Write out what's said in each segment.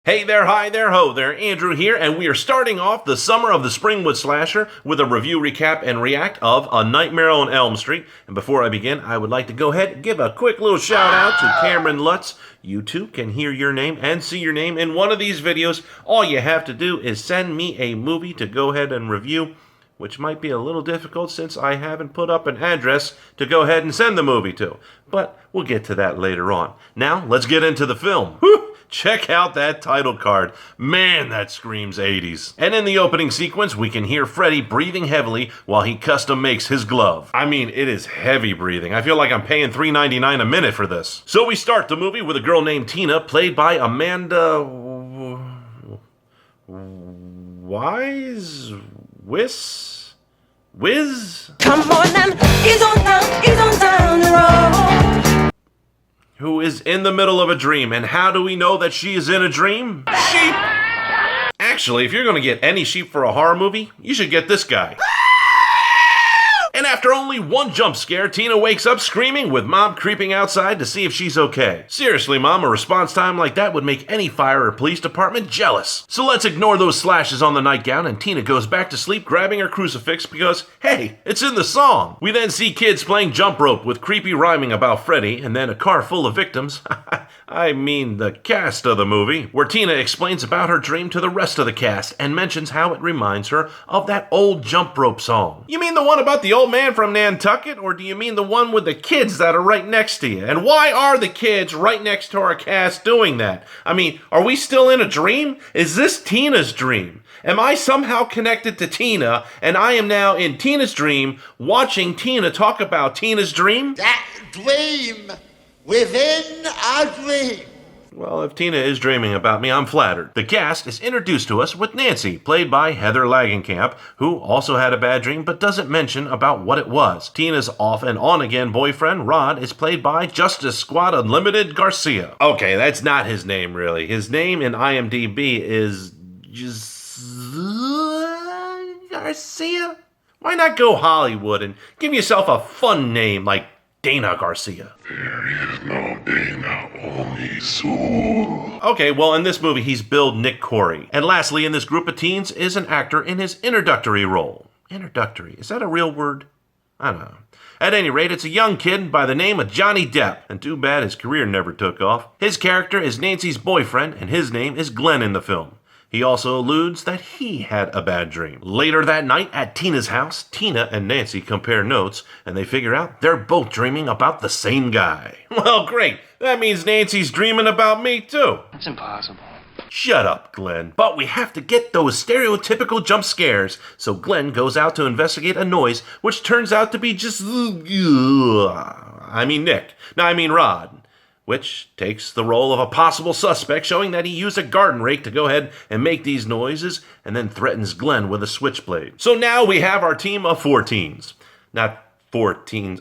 Hey there, hi there, ho there, Andrew here, and we are starting off the summer of the Springwood Slasher with a review, recap, and react of A Nightmare on Elm Street. And before I begin, I would like to go ahead and give a quick little shout out to Cameron Lutz. You too can hear your name and see your name in one of these videos. All you have to do is send me a movie to go ahead and review, which might be a little difficult since I haven't put up an address to go ahead and send the movie to. But we'll get to that later on. Now, let's get into the film. Whew! Check out that title card. Man, that screams 80s. And in the opening sequence, we can hear Freddy breathing heavily while he custom makes his glove. I mean, it is heavy breathing. I feel like I'm paying $3.99 a minute for this. So we start the movie with a girl named Tina, played by Amanda Wiz? Come on and ease on down the road. Who is in the middle of a dream. And how do we know that she is in a dream? Sheep! Actually, if you're gonna get any sheep for a horror movie, you should get this guy. And after only one jump scare, Tina wakes up screaming with Mom creeping outside to see if she's okay. Seriously, Mom, a response time like that would make any fire or police department jealous. So let's ignore those slashes on the nightgown, and Tina goes back to sleep grabbing her crucifix because, hey, it's in the song. We then see kids playing jump rope with creepy rhyming about Freddy, and then a car full of victims. I mean the cast of the movie, where Tina explains about her dream to the rest of the cast and mentions how it reminds her of that old jump rope song. You mean the one about the old man from Nantucket, or do you mean the one with the kids that are right next to you? And why are the kids right next to our cast doing that? I mean, are we still in a dream? Is this Tina's dream? Am I somehow connected to Tina, and I am now in Tina's dream, watching Tina talk about Tina's dream? That dream within a dream. Well, if Tina is dreaming about me, I'm flattered. The cast is introduced to us with Nancy, played by Heather Langenkamp, who also had a bad dream but doesn't mention about what it was. Tina's off and on again boyfriend, Rod, is played by Justice Squad Unlimited Garcia. Okay, that's not his name, really. His name in IMDb is Garcia? Why not go Hollywood and give yourself a fun name like Dana Garcia? There is no Dana, only Soul. Okay, well, in this movie, he's billed Nick Corey. And lastly, in this group of teens is an actor in his introductory role. Introductory, is that a real word? I don't know. At any rate, it's a young kid by the name of Johnny Depp, and too bad his career never took off. His character is Nancy's boyfriend, and his name is Glenn in the film. He also alludes that he had a bad dream. Later that night at Tina's house, Tina and Nancy compare notes, and they figure out they're both dreaming about the same guy. Well, great. That means Nancy's dreaming about me, too. That's impossible. Shut up, Glenn. But we have to get those stereotypical jump scares, so Glenn goes out to investigate a noise, which turns out to be just... Rod. Which takes the role of a possible suspect, showing that he used a garden rake to go ahead and make these noises, and then threatens Glenn with a switchblade. So now we have our team of 4 teens. Not 4 teens,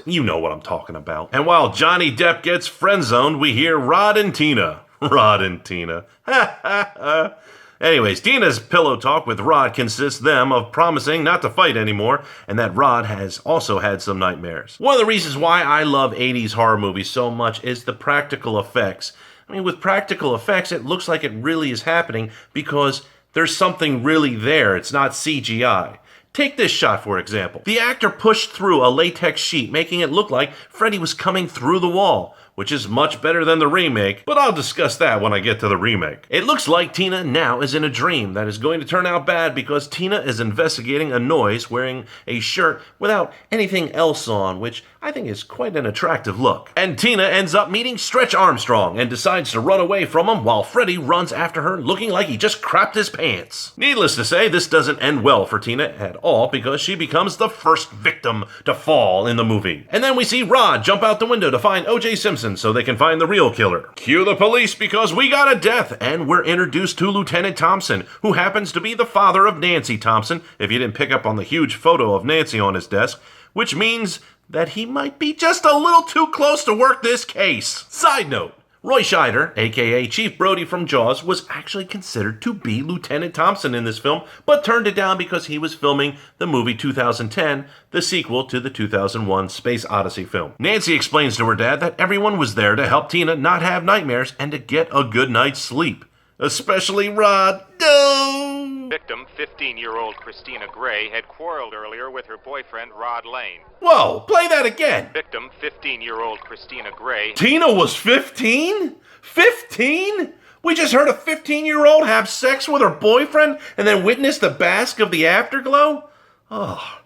you know what I'm talking about. And while Johnny Depp gets friend-zoned, we hear Rod and Tina. Rod and Tina. Ha ha ha. Anyways, Tina's pillow talk with Rod consists them of promising not to fight anymore, and that Rod has also had some nightmares. One of the reasons why I love 80s horror movies so much is the practical effects. I mean, with practical effects, it looks like it really is happening because there's something really there. It's not CGI. Take this shot, for example. The actor pushed through a latex sheet, making it look like Freddy was coming through the wall, which is much better than the remake, but I'll discuss that when I get to the remake. It looks like Tina now is in a dream that is going to turn out bad because Tina is investigating a noise wearing a shirt without anything else on, which I think is quite an attractive look. And Tina ends up meeting Stretch Armstrong and decides to run away from him while Freddy runs after her looking like he just crapped his pants. Needless to say, this doesn't end well for Tina at all because she becomes the first victim to fall in the movie. And then we see Rod jump out the window to find O.J. Simpson so they can find the real killer. Cue the police because we got a death, and we're introduced to Lieutenant Thompson, who happens to be the father of Nancy Thompson, if you didn't pick up on the huge photo of Nancy on his desk, which means that he might be just a little too close to work this case. Side note, Roy Scheider, aka Chief Brody from Jaws, was actually considered to be Lieutenant Thompson in this film, but turned it down because he was filming the movie 2010, the sequel to the 2001 Space Odyssey film. Nancy explains to her dad that everyone was there to help Tina not have nightmares and to get a good night's sleep. Especially Rod. No! Victim, 15-year-old Christina Gray, had quarreled earlier with her boyfriend, Rod Lane. Whoa, play that again. Victim, 15-year-old Christina Gray. Tina was 15? 15? We just heard a 15-year-old have sex with her boyfriend and then witness the bask of the afterglow? Oh,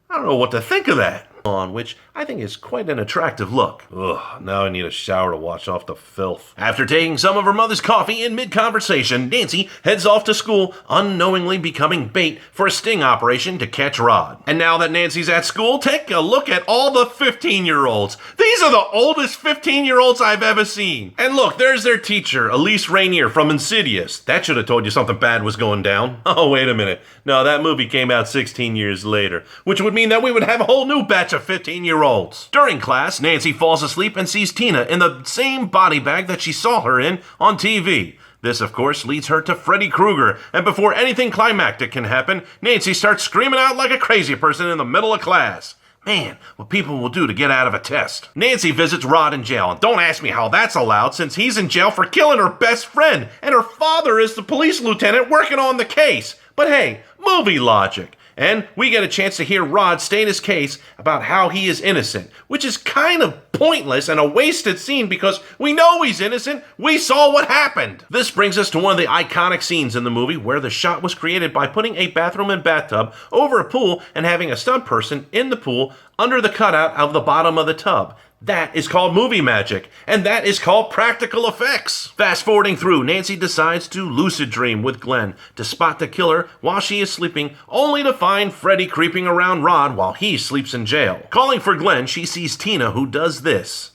I don't know what to think of that. On which I think is quite an attractive look. Ugh, now I need a shower to wash off the filth. After taking some of her mother's coffee in mid-conversation, Nancy heads off to school, unknowingly becoming bait for a sting operation to catch Rod. And now that Nancy's at school, take a look at all the 15-year-olds. These are the oldest 15-year-olds I've ever seen. And look, there's their teacher, Elise Rainier from Insidious. That should have told you something bad was going down. Oh, wait a minute. No, that movie came out 16 years later, which would mean that we would have a whole new batch of 15-year-olds. During class, Nancy falls asleep and sees Tina in the same body bag that she saw her in on TV. This, of course, leads her to Freddy Krueger, and before anything climactic can happen, Nancy starts screaming out like a crazy person in the middle of class. Man, what people will do to get out of a test. Nancy visits Rod in jail, and don't ask me how that's allowed since he's in jail for killing her best friend, and her father is the police lieutenant working on the case. But hey, movie logic. And we get a chance to hear Rod state his case about how he is innocent, which is kind of pointless and a wasted scene because we know he's innocent. We saw what happened. This brings us to one of the iconic scenes in the movie where the shot was created by putting a bathroom and bathtub over a pool and having a stunt person in the pool under the cutout of the bottom of the tub. That is called movie magic, and that is called practical effects. Fast forwarding through, Nancy decides to lucid dream with Glenn to spot the killer while she is sleeping, only to find Freddy creeping around Rod while he sleeps in jail. Calling for Glenn, she sees Tina, who does this.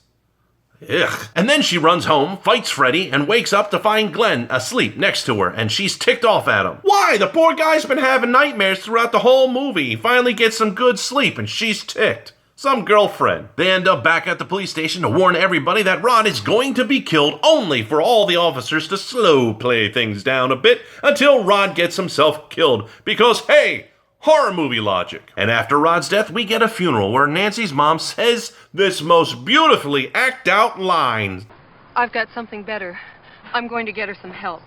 Ugh. And then she runs home, fights Freddy, and wakes up to find Glenn asleep next to her, and she's ticked off at him. Why? The poor guy's been having nightmares throughout the whole movie. He finally gets some good sleep, and she's ticked. Some girlfriend. They end up back at the police station to warn everybody that Rod is going to be killed, only for all the officers to slow play things down a bit until Rod gets himself killed. Because, hey, horror movie logic. And after Rod's death, we get a funeral where Nancy's mom says this most beautifully act out line. I've got something better. I'm going to get her some help.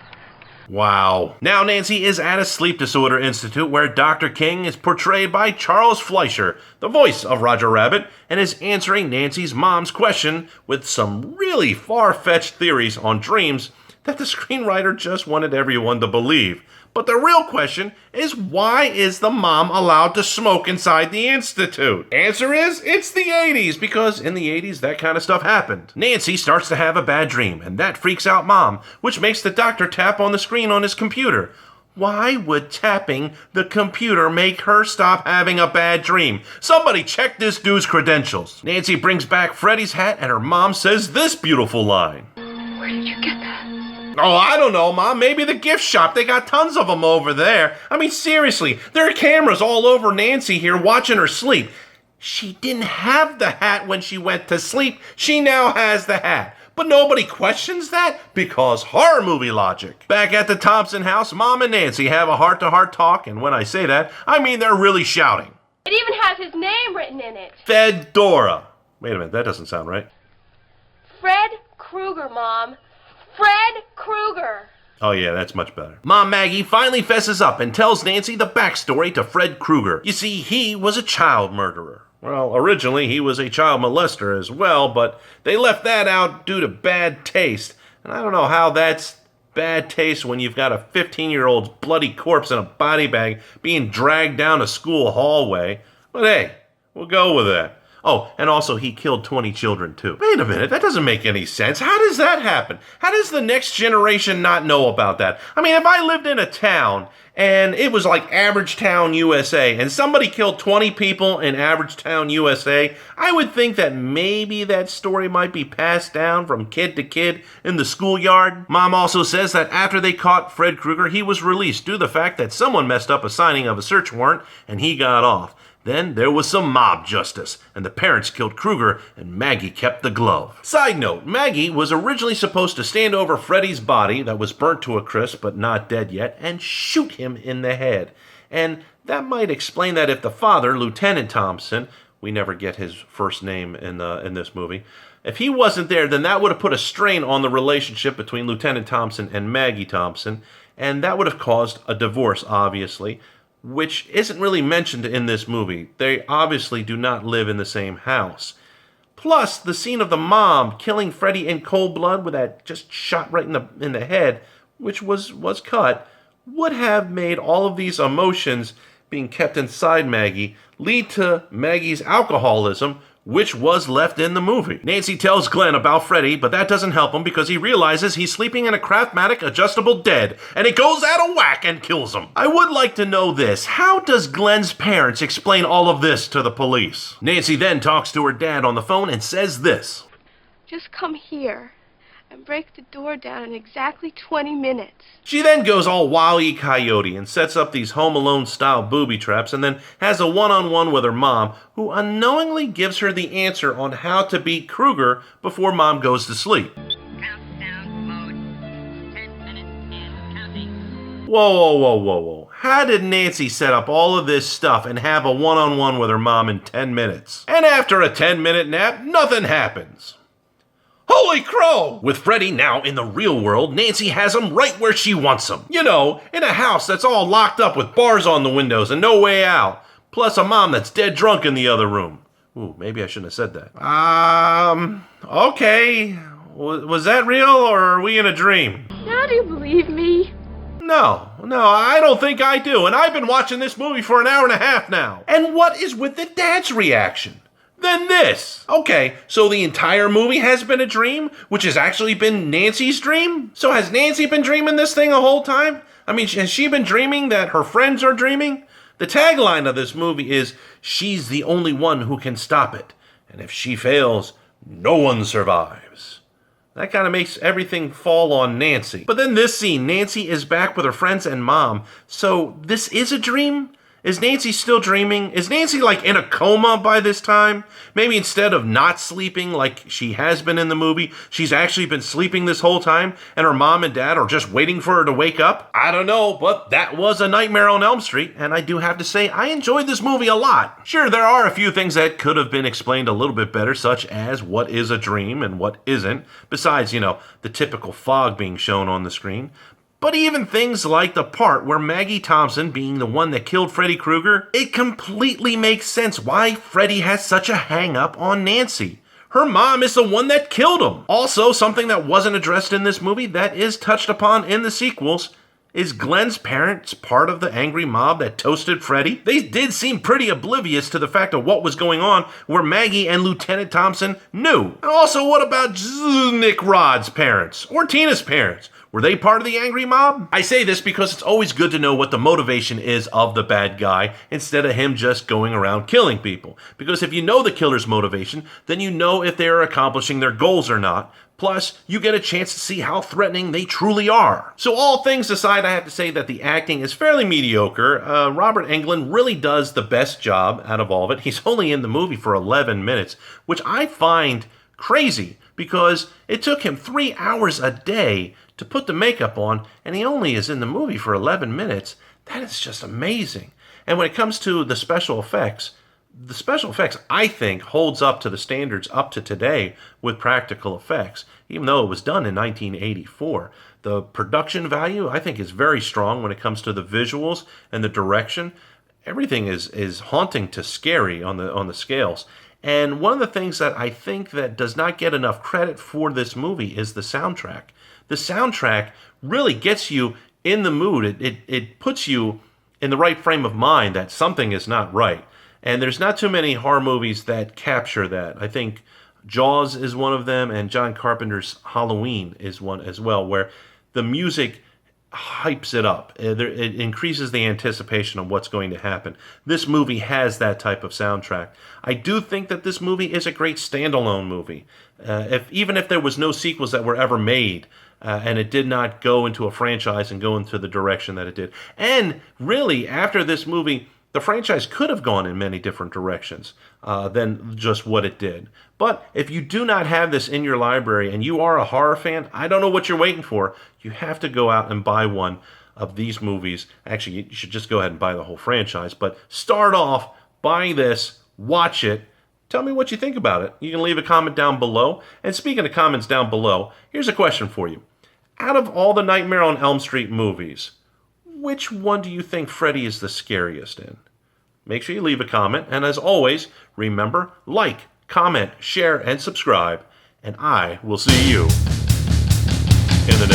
Wow. Now Nancy is at a sleep disorder institute where Dr. King is portrayed by Charles Fleischer, the voice of Roger Rabbit, and is answering Nancy's mom's question with some really far-fetched theories on dreams that the screenwriter just wanted everyone to believe. But the real question is, why is the mom allowed to smoke inside the institute? Answer is, it's the 80s, because in the 80s that kind of stuff happened. Nancy starts to have a bad dream, and that freaks out Mom, which makes the doctor tap on the screen on his computer. Why would tapping the computer make her stop having a bad dream? Somebody check this dude's credentials. Nancy brings back Freddy's hat, and her mom says this beautiful line. Where did you get that? Oh, I don't know, Mom. Maybe the gift shop. They got tons of them over there. I mean, seriously, there are cameras all over Nancy here watching her sleep. She didn't have the hat when she went to sleep. She now has the hat. But nobody questions that because horror movie logic. Back at the Thompson house, Mom and Nancy have a heart-to-heart talk, and when I say that, I mean they're really shouting. It even has his name written in it. Fedora. Wait a minute, that doesn't sound right. Fred Krueger, Mom. Fred Krueger. Oh yeah, that's much better. Mom Maggie finally fesses up and tells Nancy the backstory to Fred Krueger. You see, he was a child murderer. Well, originally he was a child molester as well, but they left that out due to bad taste. And I don't know how that's bad taste when you've got a 15-year-old's bloody corpse in a body bag being dragged down a school hallway. But hey, we'll go with that. Oh, and also he killed 20 children too. Wait a minute, that doesn't make any sense. How does that happen? How does the next generation not know about that? I mean, if I lived in a town and it was like Average Town, USA, and somebody killed 20 people in Average Town, USA, I would think that maybe that story might be passed down from kid to kid in the schoolyard. Mom also says that after they caught Fred Krueger, he was released due to the fact that someone messed up a signing of a search warrant and he got off. Then there was some mob justice, and the parents killed Krueger, and Maggie kept the glove. Side note, Maggie was originally supposed to stand over Freddy's body that was burnt to a crisp but not dead yet, and shoot him in the head. And that might explain that if the father, Lieutenant Thompson, we never get his first name in this movie, If he wasn't there, then that would have put a strain on the relationship between Lieutenant Thompson and Maggie Thompson, and that would have caused a divorce, obviously, which isn't really mentioned in this movie. They obviously do not live in the same house. Plus, the scene of the mom killing Freddy in cold blood with that just shot right in the head, which was cut, would have made all of these emotions being kept inside Maggie lead to Maggie's alcoholism, which was left in the movie. Nancy tells Glenn about Freddy, but that doesn't help him because he realizes he's sleeping in a Craftmatic adjustable bed, and it goes out of whack and kills him. I would like to know this. How does Glenn's parents explain all of this to the police? Nancy then talks to her dad on the phone and says this. Just come here and break the door down in exactly 20 minutes. She then goes all Wile E. Coyote and sets up these Home Alone style booby traps and then has a one-on-one with her mom, who unknowingly gives her the answer on how to beat Krueger before mom goes to sleep. Countdown mode. 10 minutes and counting. Whoa. How did Nancy set up all of this stuff and have a one-on-one with her mom in 10 minutes? And after a 10-minute nap, nothing happens. Holy crow! With Freddy now in the real world, Nancy has him right where she wants him. You know, in a house that's all locked up with bars on the windows and no way out. Plus a mom that's dead drunk in the other room. Ooh, maybe I shouldn't have said that. Okay. Was that real or are we in a dream? Now do you believe me? No, I don't think I do. And I've been watching this movie for an hour and a half now. And what is with the dad's reaction? Then this. Okay, so the entire movie has been a dream, which has actually been Nancy's dream? So has Nancy been dreaming this thing the whole time? I mean, has she been dreaming that her friends are dreaming? The tagline of this movie is, she's the only one who can stop it. And if she fails, no one survives. That kind of makes everything fall on Nancy. But then this scene, Nancy is back with her friends and mom. So this is a dream? Is Nancy still dreaming? Is Nancy like in a coma by this time? Maybe instead of not sleeping like she has been in the movie, she's actually been sleeping this whole time and her mom and dad are just waiting for her to wake up? I don't know, but that was A Nightmare on Elm Street, and I do have to say I enjoyed this movie a lot. Sure, there are a few things that could have been explained a little bit better, such as what is a dream and what isn't, besides, the typical fog being shown on the screen. But even things like the part where Maggie Thompson being the one that killed Freddy Krueger, it completely makes sense why Freddy has such a hang-up on Nancy. Her mom is the one that killed him. Also, something that wasn't addressed in this movie that is touched upon in the sequels is Glenn's parents part of the angry mob that toasted Freddy? They did seem pretty oblivious to the fact of what was going on where Maggie and Lieutenant Thompson knew. And also, what about Nick Rod's parents? Or Tina's parents? Were they part of the angry mob? I say this because it's always good to know what the motivation is of the bad guy instead of him just going around killing people. Because if you know the killer's motivation, then you know if they are accomplishing their goals or not. Plus, you get a chance to see how threatening they truly are. So all things aside, I have to say that the acting is fairly mediocre. Robert Englund really does the best job out of all of it. He's only in the movie for 11 minutes, which I find crazy because it took him 3 hours a day to put the makeup on, and he only is in the movie for 11 minutes. That is just amazing. And when it comes to the special effects, I think, holds up to the standards up to today with practical effects, even though it was done in 1984. The production value, I think, is very strong when it comes to the visuals and the direction. Everything is haunting to scary on the scales. And one of the things that I think that does not get enough credit for this movie is the soundtrack. The soundtrack really gets you in the mood. It puts you in the right frame of mind that something is not right. And there's not too many horror movies that capture that. I think Jaws is one of them, and John Carpenter's Halloween is one as well, where the music hypes it up. It increases the anticipation of what's going to happen. This movie has that type of soundtrack. I do think that this movie is a great standalone movie. Even if there was no sequels that were ever made, and it did not go into a franchise and go into the direction that it did. And really, after this movie, the franchise could have gone in many different directions than just what it did. But if you do not have this in your library and you are a horror fan, I don't know what you're waiting for. You have to go out and buy one of these movies. Actually, you should just go ahead and buy the whole franchise. But start off, buy this, watch it, Tell me what you think about it. You can leave a comment down below. And speaking of comments down below, here's a question for you. Out of all the Nightmare on Elm Street movies, which one do you think Freddy is the scariest in? Make sure you leave a comment. And as always, remember, like, comment, share, and subscribe. And I will see you in the next